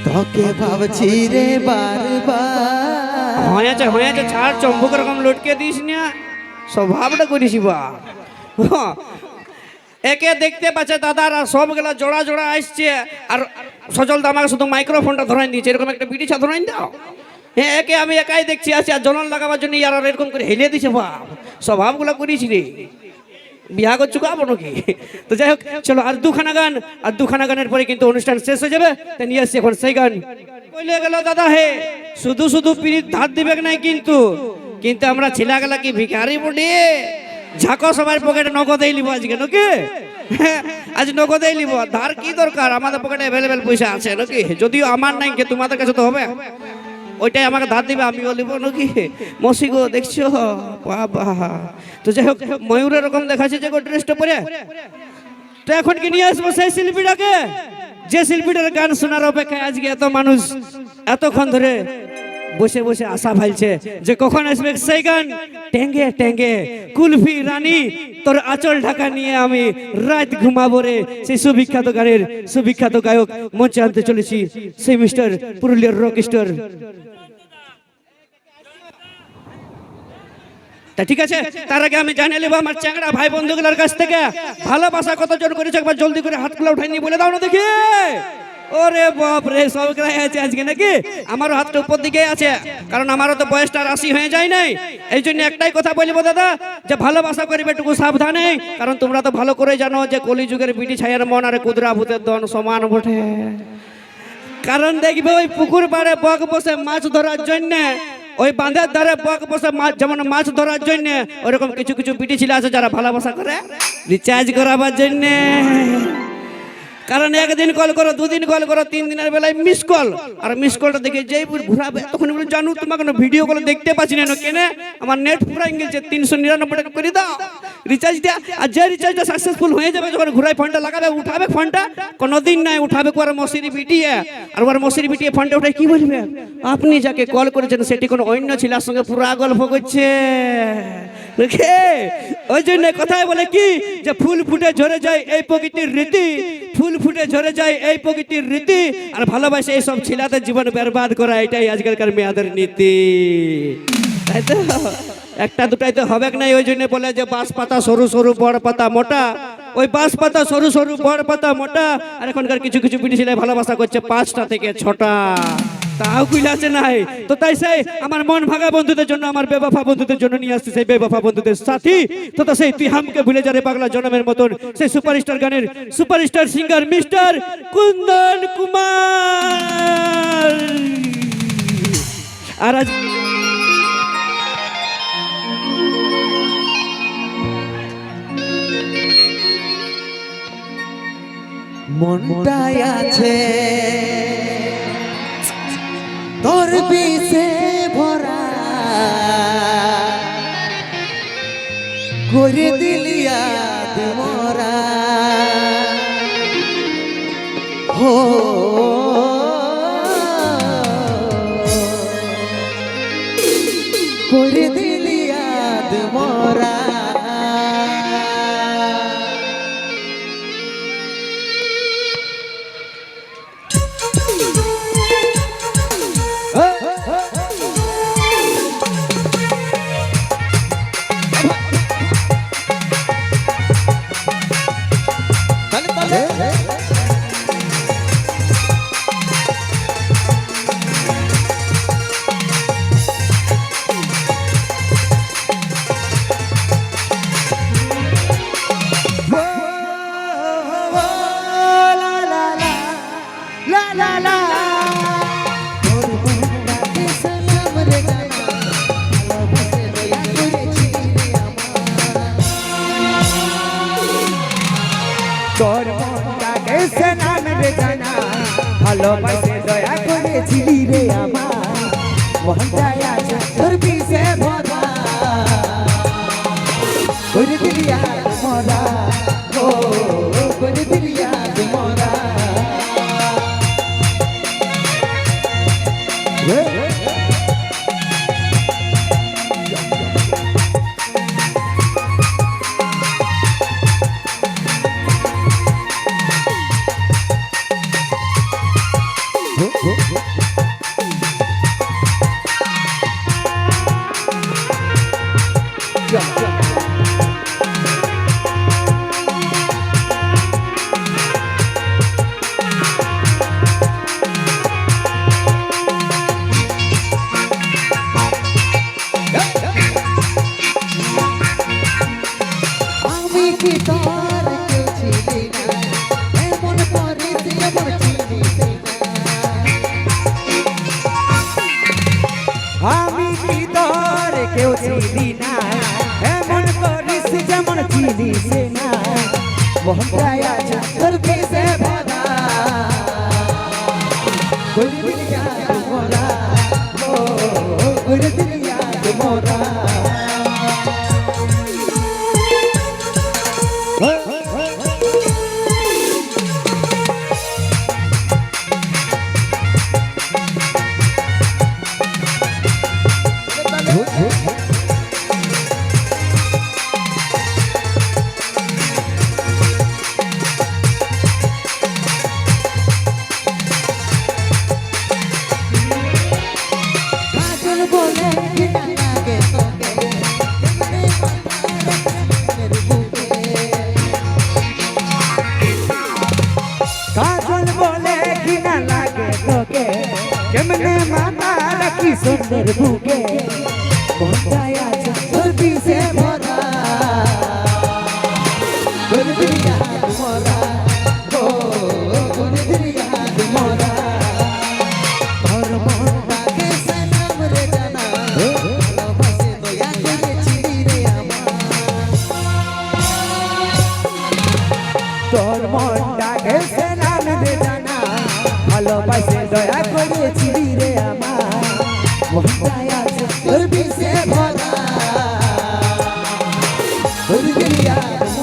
তোকে ভাবছি রে বারবার। হয়েছে ছাড়, চম্বুক রকম লটকে দিস না, স্বভাবটা করিস বা। একে দেখতে পাচ্ছে দাদারা সবগুলা জোড়া জোড়া আসছে, আর সজল দা আমাকে শুধু মাইক্রোফোনটা ধরাই দিয়েছে, এরকম একটা বিড়িছা ধরাই দাও। হ্যাঁ, একে আমি একাই দেখছি আছে, আর জলন লাগাবার জন্য ইয়ার এরকম করে হেলে দিছে বাপ। স্বভাবগুলো করিস রে, বিয়া করছু কাবো নাকি? তো যাই হোক, চলো আর দুখানা গান, আর দুখানা গানের পরে কিন্তু অনুষ্ঠান শেষ হয়ে যাবে। তাই নিয়ে আসছি এখন সেই গান। কইলে গেল দাদা হে, শুধু শুধু পিড়িত ধার দিবে নাই কিন্তু, কিন্তু আমরা ছেলেগুলা কি ভিখারি বটে? ঝাঁকো সবার পকেটে নগদেই লিব আজকে নাকি? আজ নগদেই লিব, ধার কি দরকার? আমাদের পকেটে অ্যাভেলেবেল পয়সা আছে নাকি? যদিও আমার নাই, কে তোমাদের কাছে তো হবে, ওইটাই আমাকে ধার দিবে, আমিও লিব নাকি? মসি গো দেখছো বাবা। তো যাই হোক, ময়ূরের রকম দেখাচ্ছে যে ড্রেসটা পরে। তো এখন কি নিয়ে আসবো সেই শিল্পীটাকে, যে শিল্পীটার গান শোনার অপেক্ষায় আজকে এত মানুষ এতক্ষণ ধরে বসে বসে আশা ভাইছে যে কখন আসবে সেই গান। টেঙ্গে টেঙ্গে কুলফি রানী তোর আঁচল ঢাকা নিয়ে আমি রাত ঘুমাবো রে, সেই সুবিখ্যাত গানের সুবিখ্যাত গায়ক মঞ্চে আনতে চলেছি, সেই মিস্টার পুরুলিয়ার রক স্টার। তা ঠিক আছে, তার আগে আমি জানিয়ে নেবো আমার চ্যাংড়া ভাই বন্ধুগুলোর কাছ থেকে ভালোবাসা কতজন করেছে, একবার জলদি করে হাতগুলো উঠাই নিয়ে বলে দাও না দেখি। ওরে বাপ রে, সব আছে আজকে নাকি? আমারও হাতটা উপর দিকে আছে, কারণ আমারও তো বয়সটা 80 হয়ে যায় নাই। এই জন্য একটাই কথা বলবো দাদা, যে ভালোবাসা করিবে একটু সাবধানে, কারণ তোমরা তো ভালো করে জানো যে কলিযুগের বিটি ছায়ার মন আর কুদরা ভূতের দন সমান বটে। কারণ দেখবে ওই পুকুর পাড়ে বক বসে মাছ ধরার জন্য, ওই বাঁধের ধারে বক বসে যেমন মাছ ধরার জন্য, ওরকম কিছু কিছু বিটি ছেলে আছে যারা ভালোবাসা করে রিচার্জ করাবার জন্য। কারণ একদিন কল করো, দুদিন কল করো, 3 দিনের বেলায় মিস কল, আর মিস কলটা দেখে যেই ঘুরাবে তখন বলে জানু তোমাকে ভিডিও কল দেখতে পাচ্ছি না কেন, আমার নেট পুরাই গেছে, 399 টাকা করে দাও রিচার্জ দেয়া। আর যে রিচার্জটা সাকসেসফুল হয়ে যাবে, যখন ঘুরাই ফোনটা লাগাবে, উঠাবে ফোনটা, কোনোদিন নাই উঠাবে আর মশিরি বিটিয়ে, আর ওর মশিরি বিটিয়ে ফোনটা উঠে কি বলবে, আপনি যাকে কল করেছেন সেটি কোনো অন্য ছেলের সঙ্গে পুরা গল্প করছে। ওই জন্য কথায় বলে কি, যে ফুল ফুটে ঝরে যায় এই প্রকৃতির রীতি, ফুল ফুটে ঝরে যায় এই প্রকৃতির রীতি, আর ভালোবাসে এইসব ছেলেদের জীবন বরবাদ করা, এটাই আজকালকার মেয়েদের নীতি, তাই তো? একটা দুটাই তো হবে নাই। ওই জন্য বলে যে বাঁশ পাতা সরু সরু বড় পাতা মোটা, ওই বাঁশ পাতা সরু সরু বড় পাতা মোটা। আর এখনকার কিছু কিছু বিটি ছেলে ভালোবাসা করছে 5টা থেকে 6টা, তাও কুইলাছে নাই। তো তাই সেই আমার মন ভাঙা বন্ধুদের জন্য, আমার বেবফা বন্ধুদের জন্য নিয়ে আসছে সেই বেবফা বন্ধুদের সাথী, তো সেই তুই হামকে ভুলে যারে পাগলা জনমের মতন, সেই সুপারস্টার গানের superstar singer mister Kundan Kumar. আর আজ মনটাই আছে তোর বিষে ভরা, করে দিলিয়া মরা হো, করে দিলিয়া মরা। তোর মনটাকে সালাম রে জানা, ভালোবাসে দয়া করেছিলি রে আমার, মনটাই আছে তোর বিষে ভরা, করে দিলি আজ মরা, ও করে দিলি আজ মরা। আমি কি তোর কেউ ছিলি না এমন করিস এমন চিনিস না আমি কি তোর কেউ চিনি না এমন করিস যেমন চিনিস না মোহনটাই আছে তোর পিছে ভরা কোন দিল याद মোরা ও কোন দিল याद মোরা কাজল বলে ঘৃণা লাগে তোকে কেমনে মাথার বুকে কাজল বলে ঘৃণা লাগে তোকে কেমনে মাথা রাখি সুন্দর বুকে মোহনটাই আছে তোর পিছে ভরা কোন দিল याद মোরা ও কোন দিল याद মোরা তোর মনটাকে সনম রে জানা ভালোবাসে দয়া করে চিনি রে আমার তোর মনটা গেছে নাম দে জানা ভালোবাসে দয়া করেছি রে আমার মোহনটাই আছে তোর পিছে ভরা কোন দিল याद